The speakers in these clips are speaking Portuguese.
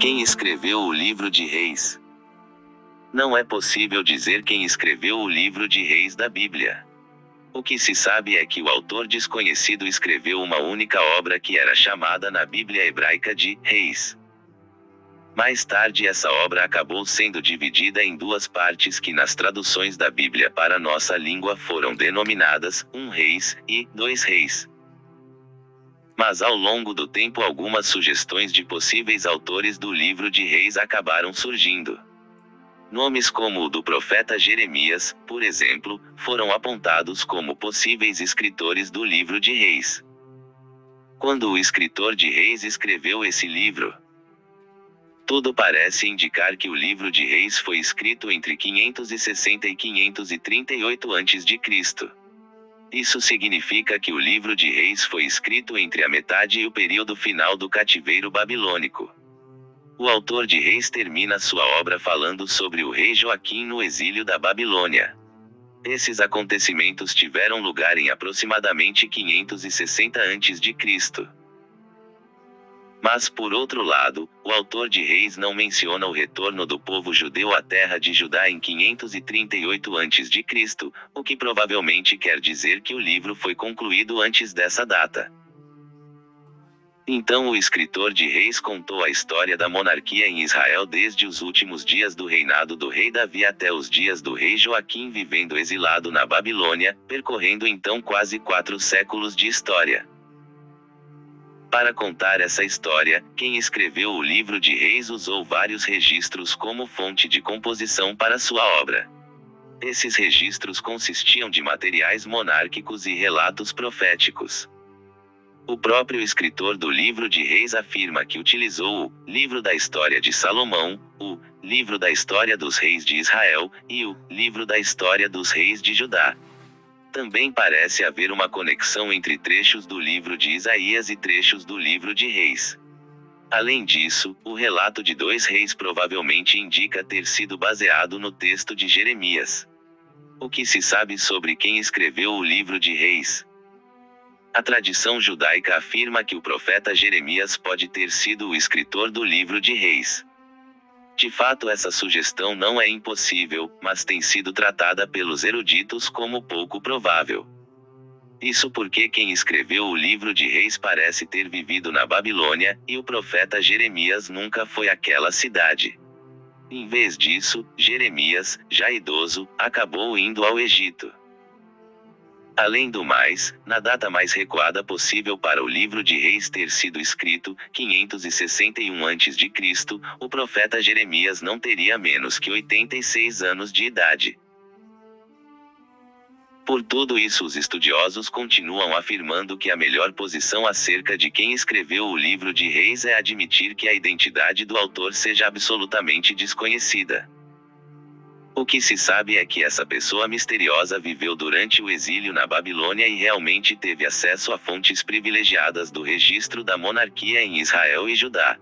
Quem escreveu o livro de Reis? Não é possível dizer quem escreveu o livro de Reis da Bíblia. O que se sabe é que o autor desconhecido escreveu uma única obra que era chamada na Bíblia hebraica de Reis. Mais tarde essa obra acabou sendo dividida em duas partes que nas traduções da Bíblia para nossa língua foram denominadas, 1 Reis, e 2 Reis. Mas ao longo do tempo algumas sugestões de possíveis autores do livro de Reis acabaram surgindo. Nomes como o do profeta Jeremias, por exemplo, foram apontados como possíveis escritores do livro de Reis. Quando o escritor de Reis escreveu esse livro? Tudo parece indicar que o livro de Reis foi escrito entre 560 e 538 a.C. Isso significa que o livro de Reis foi escrito entre a metade e o período final do cativeiro babilônico. O autor de Reis termina sua obra falando sobre o rei Joaquim no exílio da Babilônia. Esses acontecimentos tiveram lugar em aproximadamente 560 a.C. Mas por outro lado, o autor de Reis não menciona o retorno do povo judeu à terra de Judá em 538 a.C., o que provavelmente quer dizer que o livro foi concluído antes dessa data. Então o escritor de Reis contou a história da monarquia em Israel desde os últimos dias do reinado do rei Davi até os dias do rei Joaquim vivendo exilado na Babilônia, percorrendo então quase 4 séculos de história. Para contar essa história, quem escreveu o livro de Reis usou vários registros como fonte de composição para sua obra. Esses registros consistiam de materiais monárquicos e relatos proféticos. O próprio escritor do livro de Reis afirma que utilizou o livro da história de Salomão, o livro da história dos reis de Israel, e o livro da história dos reis de Judá. Também parece haver uma conexão entre trechos do livro de Isaías e trechos do livro de Reis. Além disso, o relato de 2 reis provavelmente indica ter sido baseado no texto de Jeremias. O que se sabe sobre quem escreveu o livro de Reis? A tradição judaica afirma que o profeta Jeremias pode ter sido o escritor do livro de Reis. De fato essa sugestão não é impossível, mas tem sido tratada pelos eruditos como pouco provável. Isso porque quem escreveu o livro de Reis parece ter vivido na Babilônia, e o profeta Jeremias nunca foi àquela cidade. Em vez disso, Jeremias, já idoso, acabou indo ao Egito. Além do mais, na data mais recuada possível para o livro de Reis ter sido escrito, 561 a.C., o profeta Jeremias não teria menos que 86 anos de idade. Por tudo isso os estudiosos continuam afirmando que a melhor posição acerca de quem escreveu o livro de Reis é admitir que a identidade do autor seja absolutamente desconhecida. O que se sabe é que essa pessoa misteriosa viveu durante o exílio na Babilônia e realmente teve acesso a fontes privilegiadas do registro da monarquia em Israel e Judá.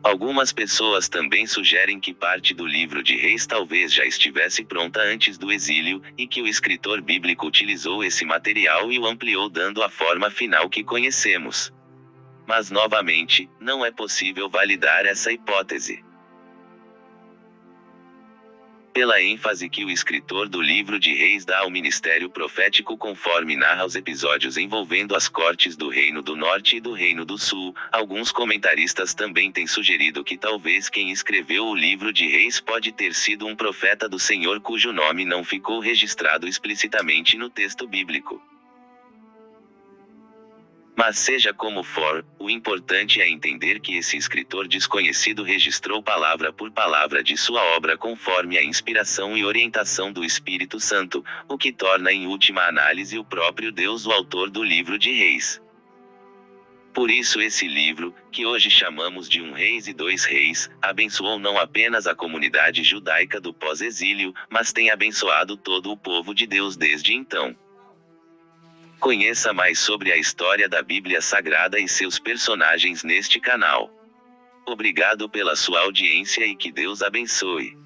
Algumas pessoas também sugerem que parte do livro de Reis talvez já estivesse pronta antes do exílio, e que o escritor bíblico utilizou esse material e o ampliou dando a forma final que conhecemos. Mas novamente, não é possível validar essa hipótese. Pela ênfase que o escritor do livro de Reis dá ao ministério profético conforme narra os episódios envolvendo as cortes do Reino do Norte e do Reino do Sul, alguns comentaristas também têm sugerido que talvez quem escreveu o livro de Reis pode ter sido um profeta do Senhor cujo nome não ficou registrado explicitamente no texto bíblico. Mas seja como for, o importante é entender que esse escritor desconhecido registrou palavra por palavra de sua obra conforme a inspiração e orientação do Espírito Santo, o que torna em última análise o próprio Deus o autor do livro de Reis. Por isso esse livro, que hoje chamamos de 1 Reis e 2 Reis, abençoou não apenas a comunidade judaica do pós-exílio, mas tem abençoado todo o povo de Deus desde então. Conheça mais sobre a história da Bíblia Sagrada e seus personagens neste canal. Obrigado pela sua audiência e que Deus abençoe.